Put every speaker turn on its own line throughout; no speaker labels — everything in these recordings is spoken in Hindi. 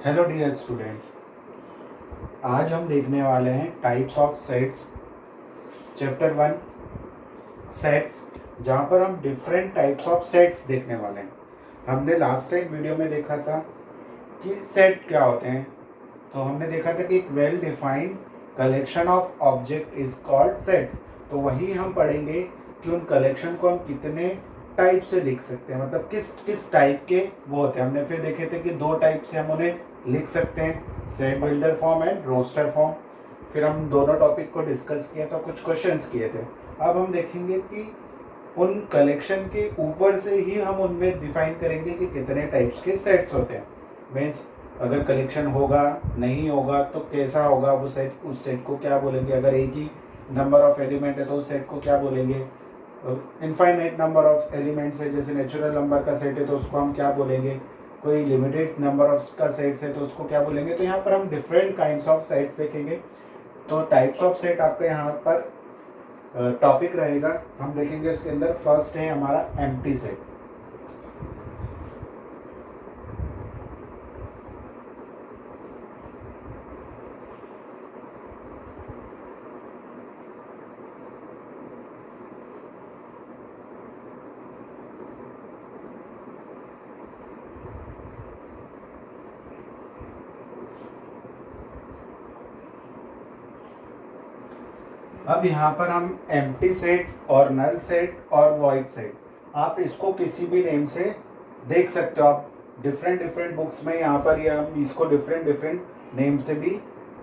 हेलो डियर स्टूडेंट्स, आज हम देखने वाले हैं types of sets, chapter 1 sets, जहाँ पर हम डिफरेंट टाइप्स ऑफ सेट्स देखने वाले हैं। हमने लास्ट टाइम वीडियो में देखा था कि सेट क्या होते हैं। तो हमने देखा था कि एक well defined collection of object is called sets. तो वही हम पढ़ेंगे कि उन कलेक्शन को हम कितने टाइप से लिख सकते हैं, मतलब किस किस टाइप के वो होते हैं। हमने फिर देखे थे कि दो टाइप से हम उन्हें लिख सकते हैं, set builder form and roster form. फिर हम दोनों टॉपिक को डिस्कस किया तो कुछ क्वेश्चंस किए थे। अब हम देखेंगे कि उन कलेक्शन के ऊपर से ही हम उनमें डिफाइन करेंगे कि कितने टाइप्स के सेट्स होते हैं। मीन्स अगर कलेक्शन होगा नहीं होगा तो कैसा होगा वो सेट, उस सेट को क्या बोलेंगे। अगर एक ही नंबर ऑफ एलिमेंट है तो उस सेट को क्या बोलेंगे। इनफाइनाइट नंबर ऑफ एलिमेंट्स है, जैसे नेचुरल नंबर का सेट है तो उसको हम क्या बोलेंगे। कोई लिमिटेड नंबर ऑफ का सेट्स है तो उसको क्या बोलेंगे। तो यहाँ पर हम डिफरेंट काइंड्स ऑफ सेट्स देखेंगे। तो टाइप्स ऑफ सेट आपका यहाँ पर टॉपिक रहेगा। हम देखेंगे उसके अंदर फर्स्ट है हमारा एम्प्टी सेट। अब यहाँ पर हम एम्प्टी सेट और नल सेट और वॉइड सेट, आप इसको किसी भी नेम से देख सकते हो। आप डिफरेंट डिफरेंट बुक्स में यहाँ पर या हम इसको डिफरेंट डिफरेंट नेम से भी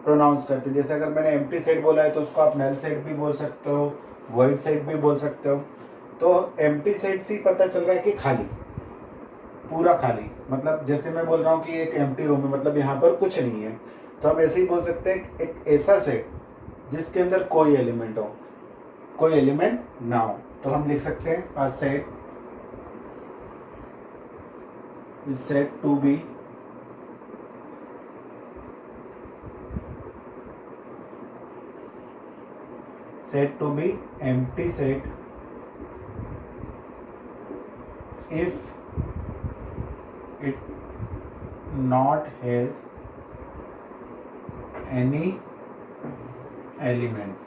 प्रोनाउंस करते हैं। जैसे अगर मैंने एम्प्टी सेट बोला है तो उसको आप नल सेट भी बोल सकते हो, वॉइड सेट भी बोल सकते हो। तो एम्प्टी सेट से ही पता चल रहा है कि खाली, पूरा खाली, मतलब जैसे मैं बोल रहा हूँ कि एक एम्प्टी रूम है, मतलब यहाँ पर कुछ नहीं है। तो हम ऐसे ही बोल सकते हैं एक ऐसा सेट जिसके अंदर कोई एलिमेंट हो, कोई एलिमेंट ना हो। तो हम लिख सकते हैं a set is said to be empty set if it not has any elements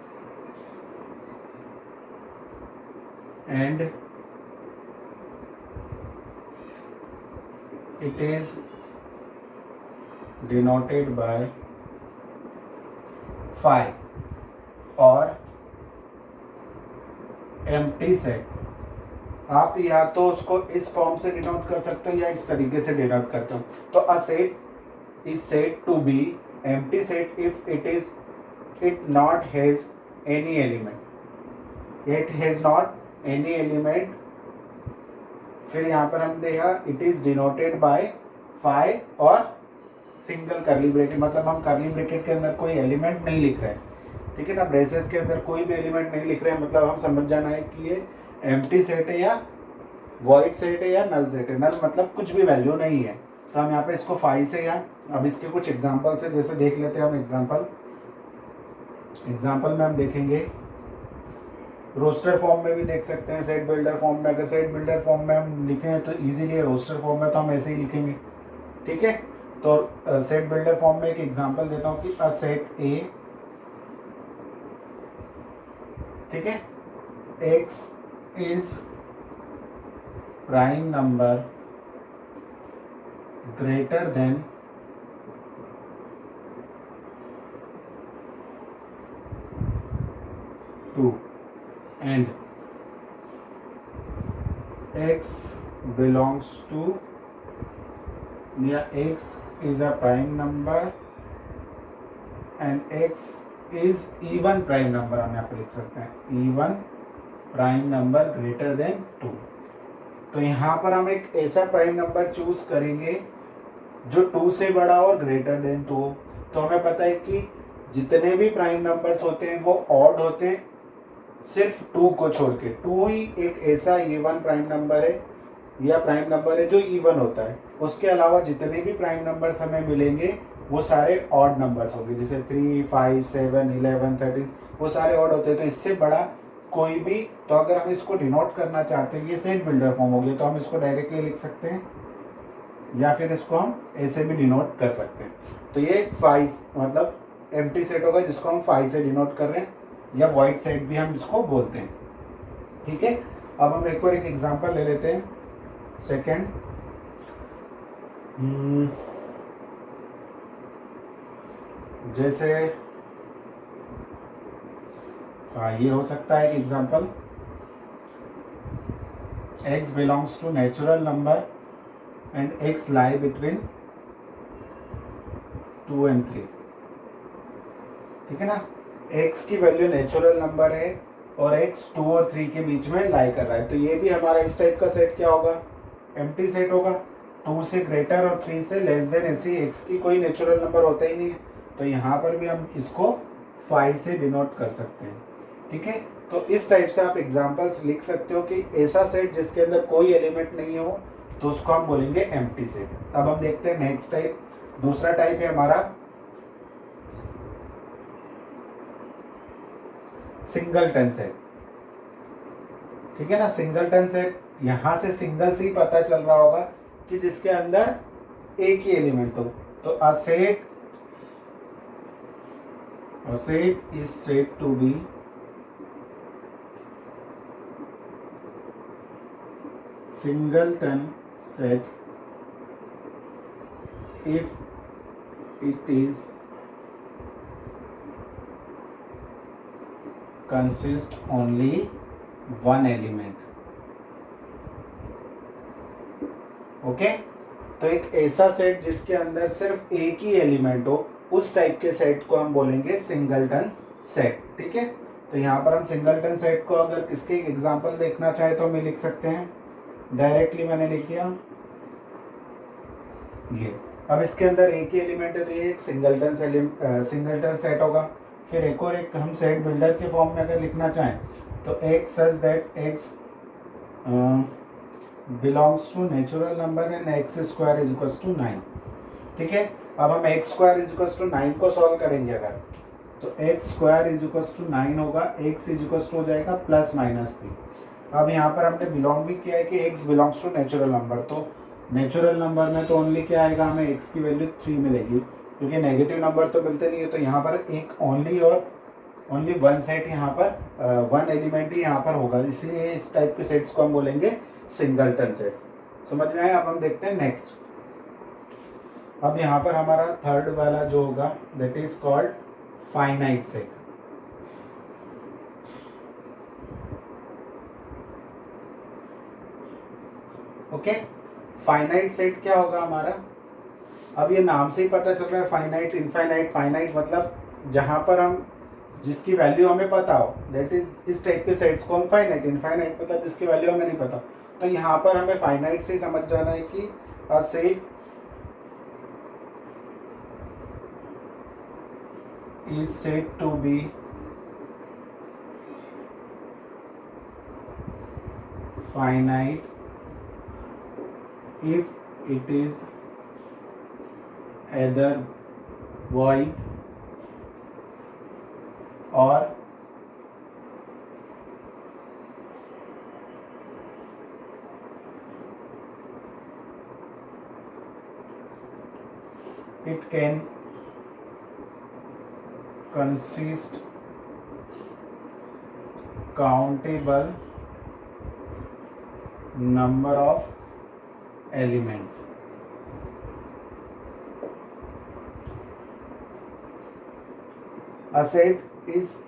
and it is denoted by phi or empty set। आप या तो उसको इस फॉर्म से डिनोट कर सकते हो या इस तरीके से डिनोट करते हो। तो a set is said to be empty set if it not has any element, it has not any element। फिर यहाँ पर हम देखा it is denoted by phi और सिंगल करली ब्रैकेट, मतलब हम करली ब्रैकेट के अंदर कोई एलिमेंट नहीं लिख रहे हैं, ठीक है ना। ब्रेसेस के अंदर कोई भी एलिमेंट नहीं लिख रहे हैं, मतलब हम समझ जाना है कि ये एम्प्टी सेट है या वॉइड सेट है या नल सेट है। नल मतलब कुछ भी वैल्यू नहीं है। तो हम यहाँ पे इसको फाई से, या अब इसके कुछ एग्जांपल्स है, जैसे देख लेते हैं हम एग्जांपल में हम देखेंगे रोस्टर फॉर्म में भी देख सकते हैं, सेट बिल्डर फॉर्म में। अगर सेट बिल्डर फॉर्म में हम लिखें तो इजीली, रोस्टर फॉर्म में तो हम ऐसे ही लिखेंगे, ठीक है। तो सेट बिल्डर फॉर्म में एक एग्जांपल देता हूँ कि अ सेट ए, ठीक है, x is prime number greater than 2 and x belongs to, या x is a prime number and x is even prime number, हम यहाँ पे लिख सकते हैं even prime number greater than 2। तो यहाँ पर हम एक ऐसा प्राइम नंबर चूज करेंगे जो 2 से बड़ा और ग्रेटर देन 2। तो हमें पता है कि जितने भी प्राइम नंबर्स होते हैं वो ऑड होते हैं, सिर्फ 2 को छोड़ के। 2 ही एक ऐसा इवन प्राइम नंबर है या प्राइम नंबर है जो इवन होता है। उसके अलावा जितने भी प्राइम नंबर्स हमें मिलेंगे वो सारे ऑड नंबर्स होंगे, जैसे 3, 5, 7, 11, 13, वो सारे ऑड होते हैं। तो इससे बड़ा कोई भी, तो अगर हम इसको डिनोट करना चाहते हैं, ये सेट बिल्डर फॉर्म हो गया, तो हम इसको डायरेक्टली लिख सकते हैं या फिर इसको हम ऐसे भी डिनोट कर सकते हैं। तो ये 5 मतलब एम्प्टी सेट होगा जिसको हम 5 से डिनोट कर रहे हैं, या वॉइड सेट भी हम इसको बोलते हैं। ठीक है, अब हम एक और एक एग्जांपल ले लेते हैं। सेकंड, जैसे हाँ ये हो सकता है कि example x belongs to natural number and x lie between 2 and 3। ठीक है ना, x की वैल्यू नेचुरल नंबर है और x 2 और 3 के बीच में लाई कर रहा है, तो ये भी हमारा इस टाइप का सेट क्या होगा, एम्प्टी सेट होगा। 2 से ग्रेटर और 3 से लेस देन ऐसी x की कोई नेचुरल नंबर होता ही नहीं है, तो यहाँ पर भी हम इसको 5 से डिनोट कर सकते हैं। ठीक है, तो इस टाइप से आप एग्जांपल्स लिख सकते हो कि ऐसा सेट जिसके अंदर कोई एलिमेंट नहीं हो तो उसको हम बोलेंगे एम्प्टी सेट। अब हम देखते हैं नेक्स्ट टाइप। दूसरा टाइप है हमारा सिंगलटन सेट। ठीक है ना, सिंगलटन सेट यहाँ से सिंगल से ही पता चल रहा होगा कि जिसके अंदर एक ही एलिमेंट हो। तो a set is said to be singleton set if it is consist only one element। Okay, तो एक ऐसा सेट जिसके अंदर सिर्फ एक ही एलिमेंट हो, उस टाइप के सेट को हम बोलेंगे सिंगलटन सेट। ठीक है, तो यहाँ पर हम सिंगलटन सेट को अगर किसके एग्जांपल देखना चाहे तो हम लिख सकते हैं, डायरेक्टली मैंने लिख दिया ये। अब इसके अंदर एक ही एलिमेंट है तो ये एक सिंगलटन सेट होगा। फिर एक और एक हम सेट बिल्डर के फॉर्म में अगर लिखना चाहें तो x such that x belongs to natural number and x square is equals to 9। ठीक है, अब हम x square is equals to 9 को सॉल्व करेंगे अगर, तो x square is equals to 9 होगा, x इज इक्वल्स टू हो जाएगा +-3। अब यहाँ पर हमने बिलोंग भी किया है कि x belongs to natural number, तो नेचुरल नंबर में तो ओनली क्या आएगा, हमें x की वैल्यू 3 मिलेगी, क्योंकि नेगेटिव नंबर तो मिलते नहीं है। तो यहाँ पर एक ओनली वन सेट यहाँ पर वन एलिमेंट ही यहाँ पर होगा, इसलिए इस टाइप के सेट्स को हम बोलेंगे सिंगलटन सेट्स। समझ में आया? अब हम देखते हैं नेक्स्ट। अब यहाँ पर हमारा थर्ड वाला जो होगा that is called finite set. Okay, finite set क्या होगा हमारा, अब ये नाम से ही पता चल रहा है फाइनाइट इनफाइनाइट। फाइनाइट मतलब जहाँ पर हम जिसकी वैल्यू हमें पता हो, दैट इज इस टाइप के सेट्स को हम फाइनाइट। इनफाइनाइट मतलब जिसकी वैल्यू हमें नहीं पता। तो यहाँ पर हमें फाइनाइट से ही समझ जाना है कि a set is said to be finite if it is either void or it can consist countable number of elements। A set is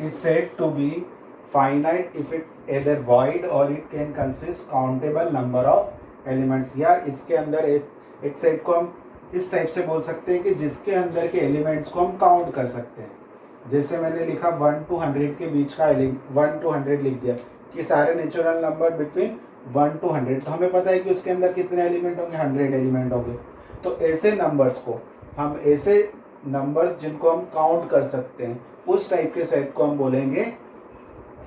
said to be finite if it either void or it can consist countable number of elements। या इसके अंदर एक सेट को हम इस टाइप से बोल सकते हैं कि जिसके अंदर के एलिमेंट्स को हम काउंट कर सकते हैं। जैसे मैंने लिखा 1 to 100 के बीच का 1 to 100 लिख दिया कि सारे नेचुरल नंबर बिटवीन 1 to 100, तो हमें पता है कि उसके अंदर कितने एलिमेंट होंगे, 100 एलिमेंट होंगे। तो ऐसे नंबर्स को हम ऐसे नंबर्स जिनको हम काउंट कर सकते हैं, उस टाइप के सेट को हम बोलेंगे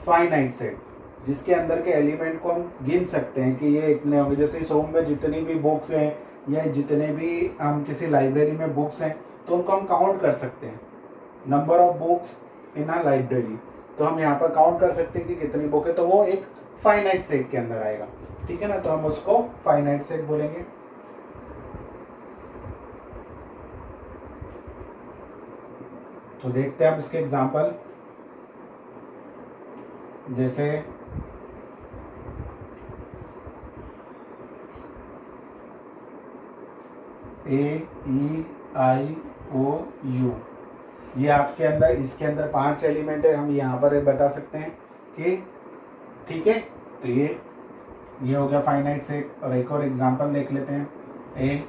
फाइनाइट सेट, जिसके अंदर के एलिमेंट को हम गिन सकते हैं कि ये इतने होंगे। जैसे इस होम में जितनी भी बुक्स हैं या जितने भी हम किसी लाइब्रेरी में बुक्स हैं तो उनको हम काउंट कर सकते हैं, number of books in a library. तो हम यहाँ पर काउंट कर सकते हैं कि कितनी बुक है, तो वो एक फाइनाइट सेट के अंदर आएगा। ठीक है ना, तो हम उसको फाइनाइट सेट बोलेंगे। तो देखते हैं अब इसके एग्जांपल, जैसे AEIOU, ये आपके अंदर, इसके अंदर 5 एलिमेंट है, हम यहाँ पर बता सकते हैं कि ठीक है। तो ये हो गया फाइनाइट सेट। और एक और एग्जांपल देख लेते हैं, A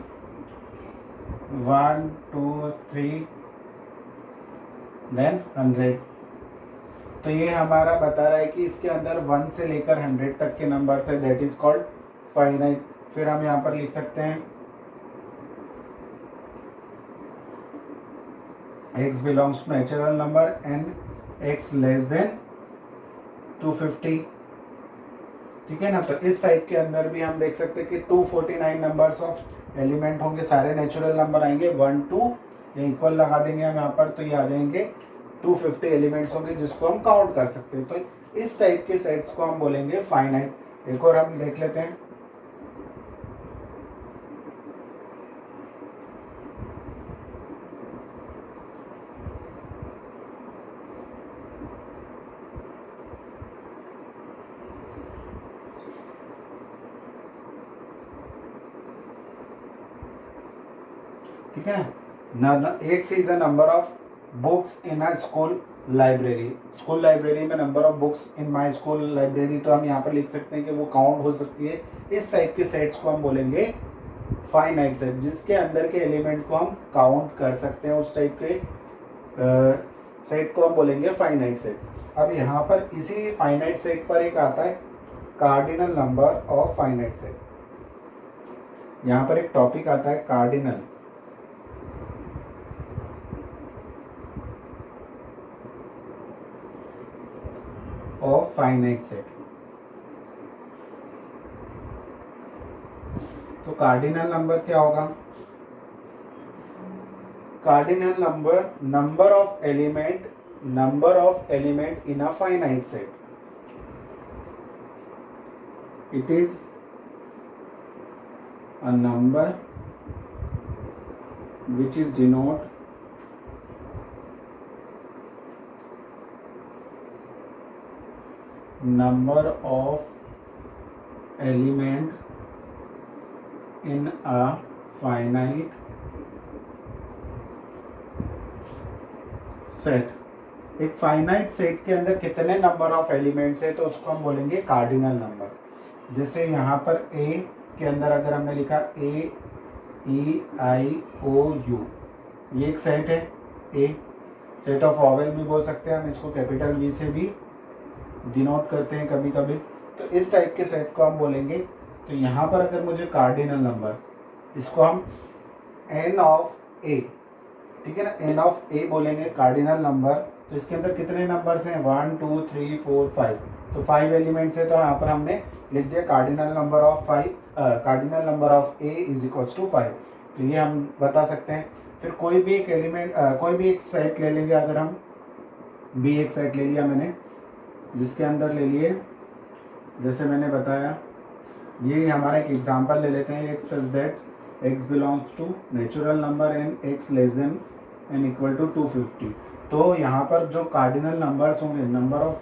1 2 3 देन 100। तो ये हमारा बता रहा है कि इसके अंदर 1 से लेकर 100 तक के नंबर्स है, दैट इज कॉल्ड फाइनाइट। फिर हम यहाँ पर लिख सकते हैं x belongs to natural number and x less than 250। ठीक है ना, तो इस टाइप के अंदर भी हम देख सकते हैं कि 249 नंबर्स ऑफ एलिमेंट होंगे, सारे नेचुरल नंबर आएंगे, 1 2 या इक्वल लगा देंगे हम यहाँ पर, तो ये आ जाएंगे 250 एलिमेंट्स होंगे जिसको हम काउंट कर सकते हैं। तो इस टाइप के सेट्स को हम बोलेंगे फाइनाइट। एक और हम देख लेते हैं, ठीक है ना। X is a number of books in a school library. School library में number of books in my school library, तो हम यहाँ पर लिख सकते हैं कि वो काउंट हो सकती है। इस टाइप के सेट्स को हम बोलेंगे फाइनाइट सेट, जिसके अंदर के एलिमेंट को हम काउंट कर सकते हैं, उस टाइप के सेट को हम बोलेंगे फाइनाइट सेट। अब यहाँ पर इसी फाइनाइट सेट पर एक आता है cardinal number of finite set. यहाँ पर एक टॉपिक आता है कार्डिनल ऑफ फाइनाइट सेट। तो कार्डिनल नंबर क्या होगा? Cardinal number, number of element in a finite set. It is a number which is denote number of element in a finite set. एक फाइनाइट सेट के अंदर कितने नंबर ऑफ एलिमेंट्स है, तो उसको हम बोलेंगे कार्डिनल नंबर। जैसे यहाँ पर ए के अंदर अगर हमने लिखा AEIOU, ये एक सेट है, ए सेट ऑफ वॉवेल भी बोल सकते हैं हम इसको, कैपिटल वी से भी डिनोट करते हैं कभी कभी। तो इस टाइप के सेट को हम बोलेंगे। तो यहाँ पर अगर मुझे कार्डिनल नंबर, इसको हम एन ऑफ ए, ठीक है ना, एन ऑफ ए बोलेंगे कार्डिनल नंबर। तो इसके अंदर कितने नंबर्स हैं? 1 2 3 4 5। तो 5 एलिमेंट्स है, तो यहाँ पर हमने लिख दिया cardinal number of 5, cardinal number of A is equals to 5। तो ये हम बता सकते हैं। फिर कोई भी एक एलिमेंट, कोई भी एक सेट ले लेंगे, अगर हम बी एक सेट ले लिया मैंने, जिसके अंदर ले लिए, जैसे मैंने बताया, ये हमारा एक एग्जांपल ले लेते हैं, x such that x belongs to natural number and x less than and equal to 250। तो यहाँ पर जो कार्डिनल नंबर्स होंगे, number of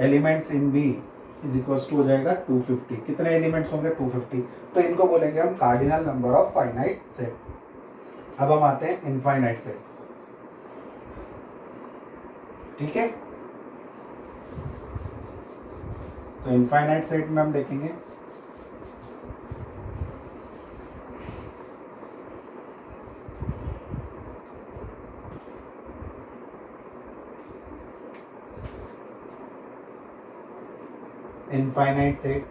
elements in B is equals to हो जाएगा 250। कितने एलिमेंट्स होंगे? 250। तो इनको बोलेंगे हम cardinal number of finite set. अब हम आते हैं इनफाइनाइट सेट। ठीक है, तो इनफाइनाइट सेट में हम देखेंगे इनफाइनाइट सेट।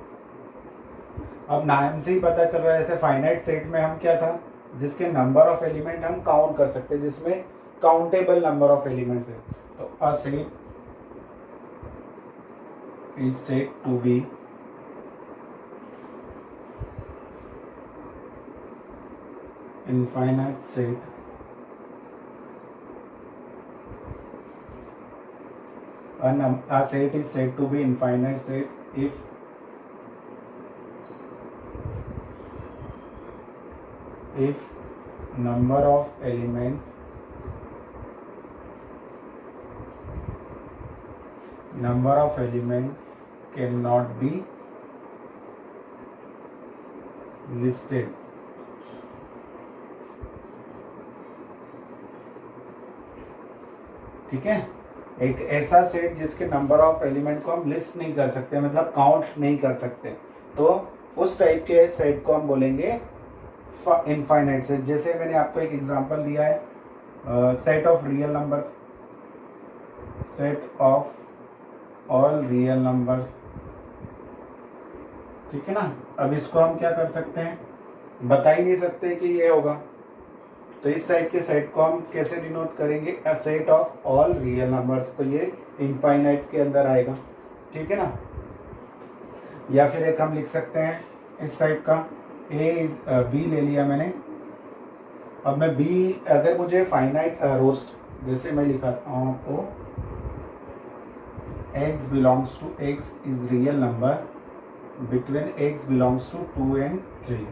अब नाम से ही पता चल रहा है, जैसे फाइनाइट सेट में हम क्या था, जिसके नंबर ऑफ एलिमेंट हम काउंट कर सकते हैं, जिसमें काउंटेबल नंबर ऑफ एलिमेंट्स है। तो a set is said to be infinite set a set is said to be infinite set if if number of element cannot be listed, ठीक है। एक ऐसा सेट जिसके नंबर ऑफ एलिमेंट को हम लिस्ट नहीं कर सकते, मतलब काउंट नहीं कर सकते, तो उस टाइप के सेट को हम बोलेंगे इनफाइनाइट सेट। जैसे मैंने आपको एक एग्जांपल दिया है, set of real numbers, set of all real numbers, ठीक है ना। अब इसको हम क्या कर सकते हैं, बता ही नहीं सकते कि ये होगा, तो इस टाइप के सेट को हम कैसे डिनोट करेंगे, a set of all real numbers, तो ये इनफाइनाइट के अंदर आएगा, ठीक है ना। या फिर एक हम लिख सकते हैं इस टाइप का, ए इज बी ले लिया मैंने। अब मैं बी, अगर मुझे फाइनाइट रोस्ट, जैसे मैं लिखाता हूँ आपको, x belongs to x is real number between x belongs to 2 and 3,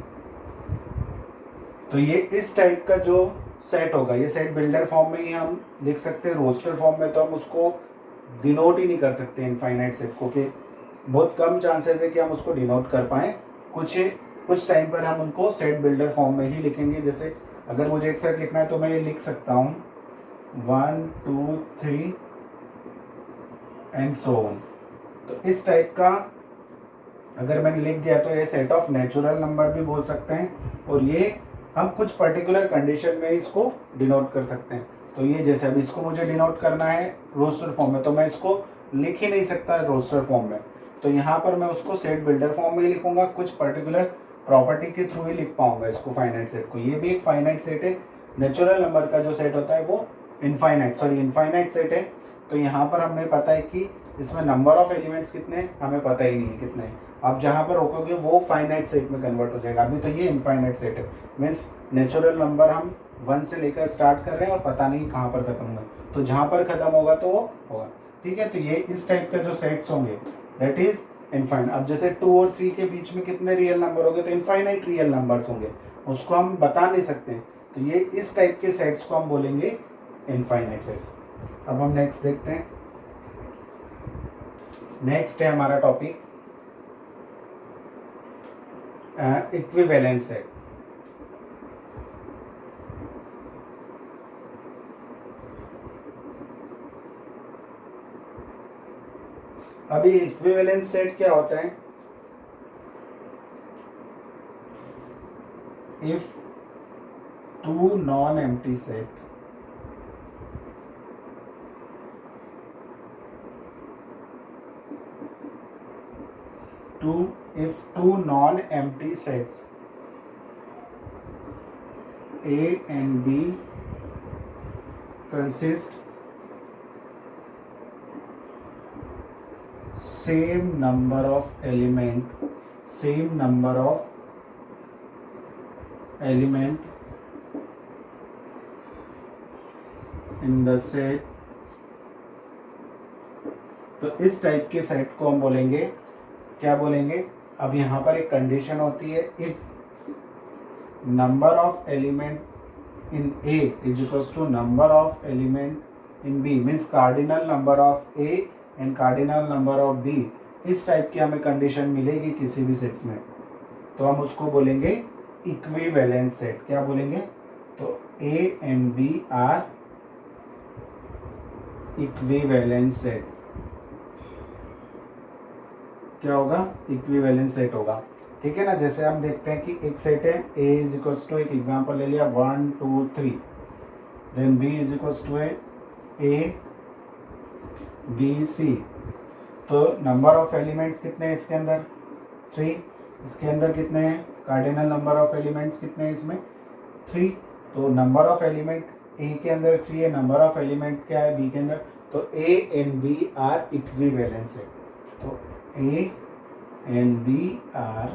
तो ये इस टाइप का जो सेट होगा, ये सेट बिल्डर फॉर्म में ही हम लिख सकते हैं। रोस्टर फॉर्म में तो हम उसको डिनोट ही नहीं कर सकते इनफाइनाइट सेट को, कि बहुत कम चांसेस है कि हम उसको डिनोट कर पाएँ। कुछ टाइम पर हम उनको सेट बिल्डर फॉर्म में ही लिखेंगे। जैसे अगर मुझे एक सेट लिखना है तो मैं ये लिख सकता हूँ 1 2 3 एंड सो ऑन। तो इस टाइप का अगर मैंने लिख दिया तो ये सेट ऑफ नेचुरल नंबर भी बोल सकते हैं, और ये हम कुछ पर्टिकुलर कंडीशन में इसको डिनोट कर सकते हैं। तो ये जैसे अब इसको मुझे डिनोट करना है रोस्टर फॉर्म में, तो मैं इसको लिख ही नहीं सकता रोस्टर फॉर्म में, तो यहाँ पर मैं उसको सेट बिल्डर फॉर्म में ही लिखूंगा, कुछ पर्टिकुलर प्रॉपर्टी के थ्रू ही लिख पाऊंगा इसको फाइनाइट सेट को। ये भी एक फाइनाइट सेट है। नेचुरल नंबर का जो सेट होता है वो इनफाइनाइट सेट है। तो यहाँ पर हमें पता है कि इसमें नंबर ऑफ एलिमेंट्स कितने हैं, हमें पता ही नहीं है कितने हैं। आप जहाँ पर रोकोगे वो फाइनाइट सेट में कन्वर्ट हो जाएगा। अभी तो ये इनफाइनाइट सेट है, मीन्स नेचुरल नंबर हम 1 से लेकर स्टार्ट कर रहे हैं और पता नहीं कहाँ पर खत्म होगा, तो जहाँ पर खत्म होगा तो वो होगा, ठीक है। तो ये इस टाइप का जो सेट्स होंगे दैट इज इनफाइनाइट। अब जैसे 2 और 3 के बीच में कितने रियल नंबर होंगे, तो इनफाइनाइट रियल नंबर्स होंगे, उसको हम बता नहीं सकते। तो ये इस टाइप के सेट्स को हम बोलेंगे इनफाइनाइट सेट्स। अब हम नेक्स्ट देखते हैं। नेक्स्ट है हमारा टॉपिक इक्विवेलेंस सेट। अभी इक्विवेलेंस सेट क्या होता है, if two non empty set if two non-empty sets A and B consist same number of element in the set, तो इस टाइप के सेट को हम बोलेंगे, क्या बोलेंगे। अब यहाँ पर एक कंडीशन होती है, if number of element in A is equals to number of element in B, means cardinal number of A and cardinal number of B, इस टाइप की हमें कंडीशन मिलेगी किसी भी सेट्स में, तो हम उसको बोलेंगे इक्विवेलेंस सेट। क्या बोलेंगे, तो A and B are equivalence sets. क्या होगा, इक्विवेलेंस सेट होगा, ठीक है ना। जैसे हम देखते हैं कि एक सेट है A इज इक्वल्स टू, एक एग्जांपल ले लिया 1 2 3, then B is equals to A B C, तो नंबर ऑफ एलिमेंट्स कितने हैं इसके अंदर 3, इसके अंदर कितने हैं, कार्डिनल नंबर ऑफ एलिमेंट्स कितने हैं इसमें 3, तो नंबर ऑफ एलिमेंट A के अंदर 3 है, नंबर ऑफ एलिमेंट क्या है B के अंदर, तो A and B are equivalence है। तो A and B are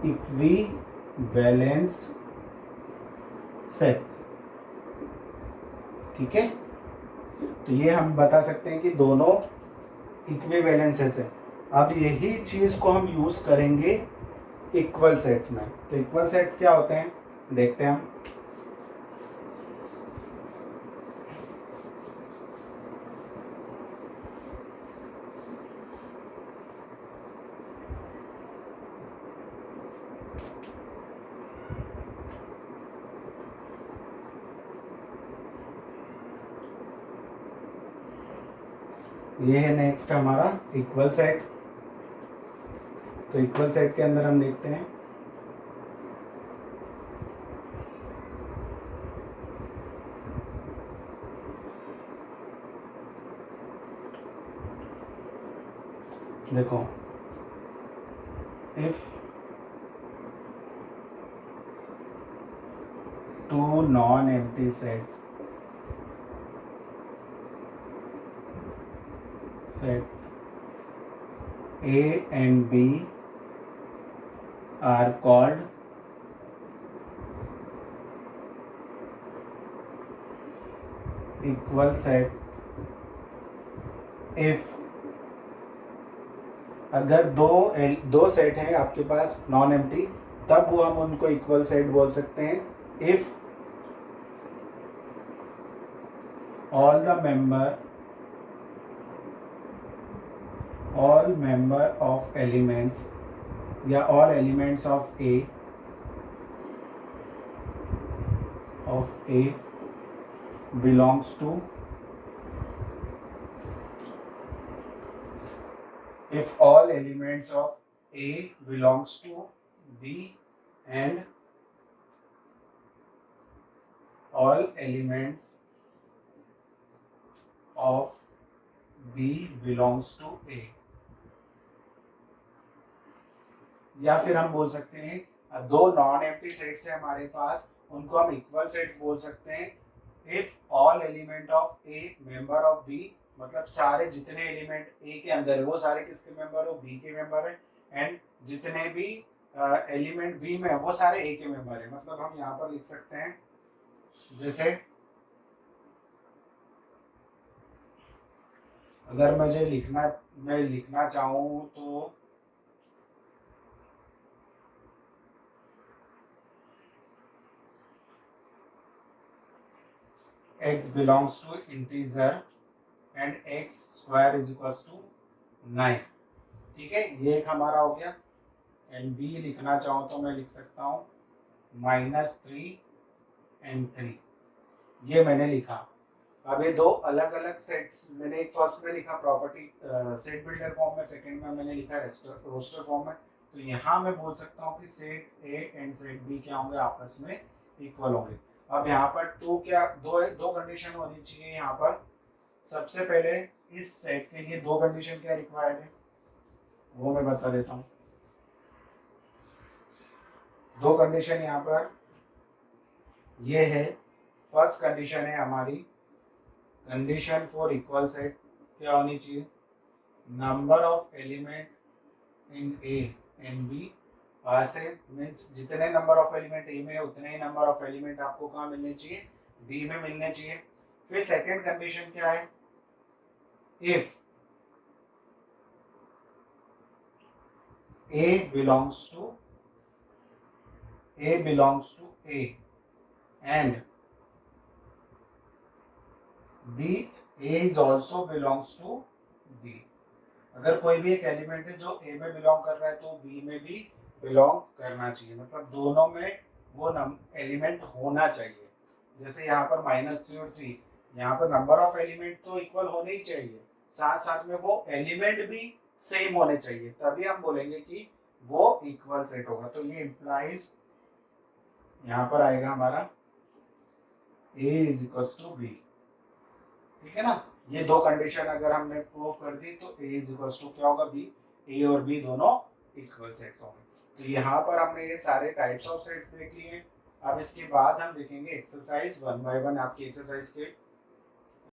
equivalence sets, ठीक है। तो ये हम बता सकते हैं कि दोनों इक्विवेलेंसेस है। अब यही चीज़ को हम यूज़ करेंगे इक्वल सेट्स में। तो इक्वल सेट्स क्या होते हैं देखते हैं हम। ये है नेक्स्ट हमारा इक्वल सेट। तो इक्वल सेट के अंदर हम देखते हैं देखो if two non empty sets A and B are called equal sets if अगर दो सेट हैं आपके पास नॉन एम्प्टी, तब वो हम उनको इक्वल सेट बोल सकते हैं if all member of elements या all elements of A belongs to, if all elements of A belongs to B and all elements of B belongs to A, या फिर हम बोल सकते हैं दो नॉन एम्प्टी सेट्स है हमारे पास, उनको हम इक्वल सेट्स बोल सकते हैं if all element of A member of B, मतलब सारे जितने एलिमेंट ए के अंदर है वो सारे किसके मेंबर हो, बी के मेंबर है, एंड जितने भी एलिमेंट बी में है वो सारे ए के मेंबर है। मतलब हम यहाँ पर लिख सकते हैं जैसे अगर मैं लिखना चाहूँ तो x belongs to integer and x square is equals to 9, ठीक है, ये एक हमारा हो गया। एंड b लिखना चाहूँ तो मैं लिख सकता हूँ -3 and 3, ये मैंने लिखा। अब ये दो अलग अलग सेट्स मैंने एक फर्स्ट में लिखा प्रॉपर्टी सेट बिल्डर फॉर्म में, सेकंड में मैंने लिखा रोस्टर फॉर्म में। तो यहाँ मैं बोल सकता हूँ कि set A and set B क्या होंगे, आपस में इक्वल होंगे। अब यहाँ पर दो कंडीशन होनी चाहिए यहाँ पर। सबसे पहले इस सेट के लिए दो कंडीशन क्या रिक्वायर्ड है वो मैं बता देता हूँ। दो कंडीशन यहाँ पर ये है। फर्स्ट कंडीशन है हमारी कंडीशन फॉर इक्वल सेट क्या होनी चाहिए, number of element in A and B are से, मीन्स जितने नंबर ऑफ एलिमेंट ए में है उतने ही नंबर ऑफ एलिमेंट आपको कहाँ मिलने चाहिए, बी में मिलने चाहिए। फिर सेकंड कंडीशन क्या है, if A belongs to A and B A is also belongs to B। अगर कोई भी एक एलिमेंट है जो A में बिलोंग कर रहा है तो B में भी बिलोंग करना चाहिए, मतलब दोनों में वो एलिमेंट होना चाहिए। जैसे यहाँ पर -3 और 3, यहाँ पर नंबर ऑफ एलिमेंट तो इक्वल होने ही चाहिए, साथ साथ में वो एलिमेंट भी सेम होने चाहिए, तभी हम बोलेंगे कि वो इक्वल सेट होगा। तो ये इम्प्लाइज यहाँ पर आएगा हमारा A is equals to B, ठीक है ना। ये दो कंडीशन अगर हमने प्रूव कर दी तो A इज इक्वल्स टू क्या होगा, B, A और B दोनों इक्वल सेट्स होंगे। तो यहाँ पर हमने ये सारे टाइप्स ऑफ सेट्स देख लिए। अब इसके बाद हम देखेंगे एक्सरसाइज 1 बाय 1। आपकी एक्सरसाइज के